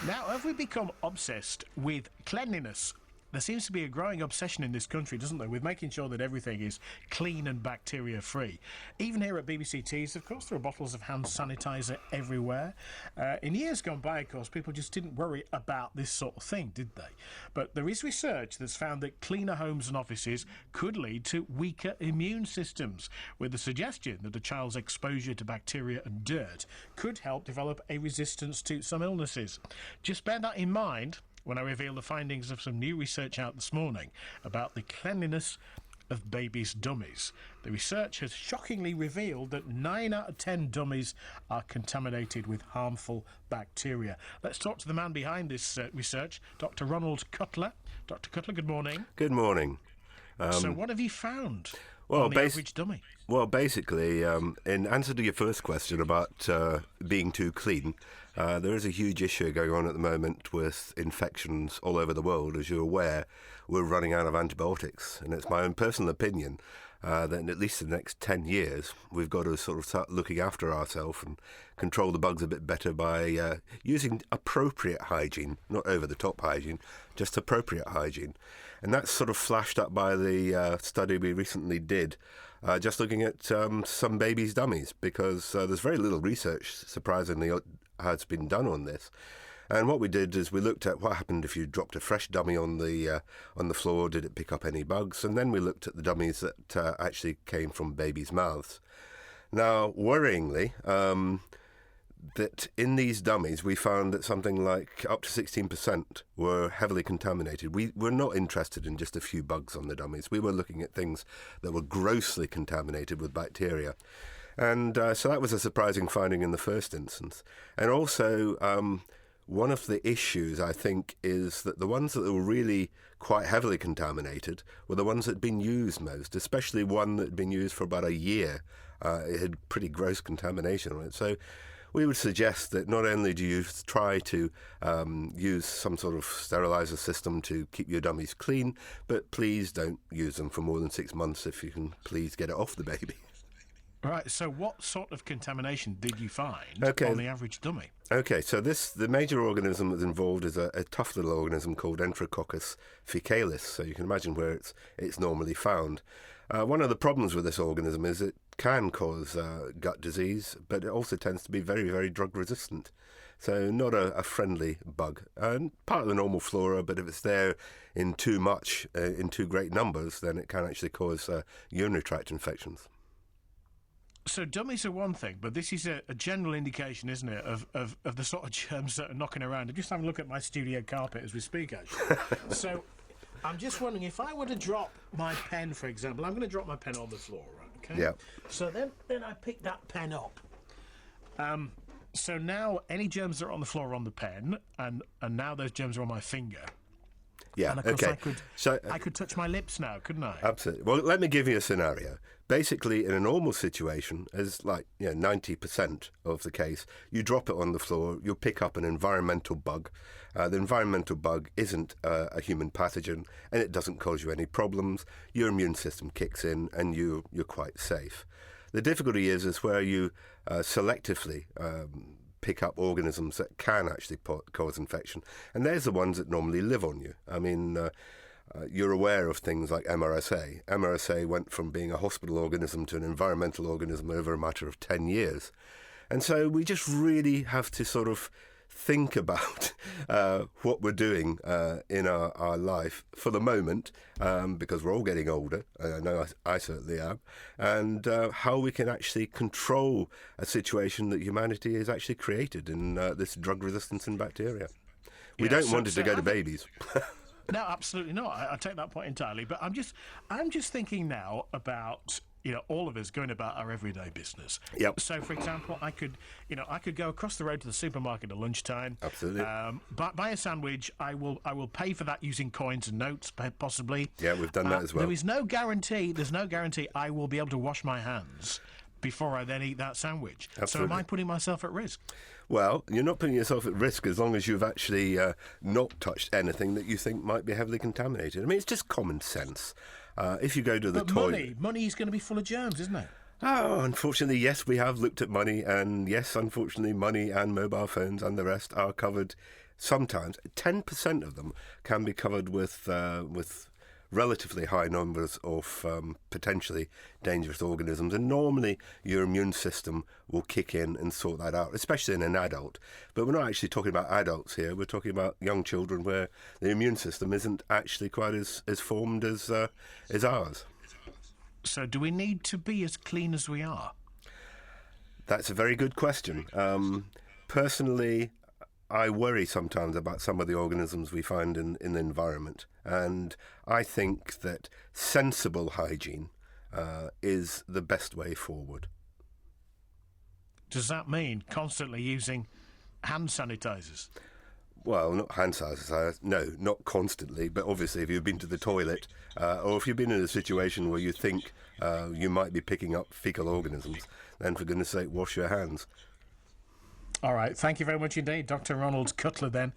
Now, have we become obsessed with cleanliness? There seems to be a growing obsession in this country, doesn't there, with making sure that everything is clean and bacteria-free. Even here at BBC Tees, of course, there are bottles of hand sanitizer everywhere. In years gone by, of course, people just didn't worry about this sort of thing, did they? But there is research that's found that cleaner homes and offices could lead to weaker immune systems, with the suggestion that a child's exposure to bacteria and dirt could help develop a resistance to some illnesses. Just bear that in mind when I reveal the findings of some new research out this morning about the cleanliness of babies' dummies. The research has shockingly revealed that 9 out of 10 dummies are contaminated with harmful bacteria. Let's talk to the man behind this research, Dr Ronald Cutler. Dr Cutler, good morning. Good morning. So what have you found on the average dummy? Well, basically, in answer to your first question about being too clean, there is a huge issue going on at the moment with infections all over the world. As you're aware, we're running out of antibiotics, and it's my own personal opinion that in at least the next 10 years, we've got to sort of start looking after ourselves and control the bugs a bit better by using appropriate hygiene, not over-the-top hygiene, just appropriate hygiene. And that's sort of flashed up by the study we recently did, just looking at some babies' dummies, because there's very little research, surprisingly, has been done on this. And what we did is we looked at what happened if you dropped a fresh dummy on the floor. Did it pick up any bugs? And then we looked at the dummies that actually came from babies' mouths. Now, worryingly, that in these dummies we found that something like up to 16% were heavily contaminated. We were not interested in just a few bugs on the dummies. We were looking at things that were grossly contaminated with bacteria. And so that was a surprising finding in the first instance. And also, one of the issues, I think, is that the ones that were really quite heavily contaminated were the ones that had been used most, especially one that had been used for about a year. It had pretty gross contamination on it. So we would suggest that not only do you try to use some sort of sterilizer system to keep your dummies clean, but please don't use them for more than 6 months if you can please get it off the baby. Right, so what sort of contamination did you find on the average dummy? Okay, so the major organism that's involved is a tough little organism called Enterococcus faecalis, so you can imagine where it's normally found. One of the problems with this organism is it can cause gut disease, but it also tends to be very, very drug resistant. So not a friendly bug. Part of the normal flora, but if it's there in too much, in too great numbers, then it can actually cause urinary tract infections. So dummies are one thing, but this is a general indication, isn't it, of the sort of germs that are knocking around. I'm just having a look at my studio carpet as we speak, actually. So I'm just wondering, if I were to drop my pen, for example, I'm going to drop my pen on the floor, right? Okay. Yeah. So then I pick that pen up. So now any germs that are on the floor are on the pen, and now those germs are on my finger. Yeah, and of course okay. I could touch my lips now, couldn't I? Absolutely. Well, let me give you a scenario. Basically, in a normal situation, as 90% of the case, you drop it on the floor, you'll pick up an environmental bug. The environmental bug isn't a human pathogen, and it doesn't cause you any problems. Your immune system kicks in, and you're quite safe. The difficulty is where you selectively pick up organisms that can actually cause infection. And there's the ones that normally live on you. I mean, you're aware of things like MRSA. MRSA went from being a hospital organism to an environmental organism over a matter of 10 years. And so we just really have to sort of think about what we're doing in our life for the moment, because we're all getting older, and I know I certainly am, and how we can actually control a situation that humanity has actually created in this drug resistance in bacteria. We don't want it to go to babies. No, absolutely not. I take that point entirely. But I'm just thinking now about all of us going about our everyday business. Yep. So, for example, I could go across the road to the supermarket at lunchtime. Absolutely. Buy a sandwich. I will pay for that using coins and notes, possibly. Yeah, we've done that as well. There's no guarantee I will be able to wash my hands before I then eat that sandwich. Absolutely. So am I putting myself at risk? Well, you're not putting yourself at risk as long as you've actually not touched anything that you think might be heavily contaminated. I mean, it's just common sense. If you go to the toilet... Money is going to be full of germs, isn't it? Oh, unfortunately, yes, we have looked at money, and yes, unfortunately, money and mobile phones and the rest are covered sometimes 10% of them can be covered with relatively high numbers of potentially dangerous organisms, and normally your immune system will kick in and sort that out, especially in an adult. But we're not actually talking about adults here, we're talking about young children where the immune system isn't actually quite as formed as ours. So do we need to be as clean as we are? That's a very good question. Personally, I worry sometimes about some of the organisms we find in the environment, and I think that sensible hygiene is the best way forward. Does that mean constantly using hand sanitizers? Well, not hand sanitizer, no, not constantly, but obviously if you've been to the toilet or if you've been in a situation where you think you might be picking up fecal organisms, then for goodness sake, wash your hands. All right, thank you very much indeed, Dr Ronald Cutler then.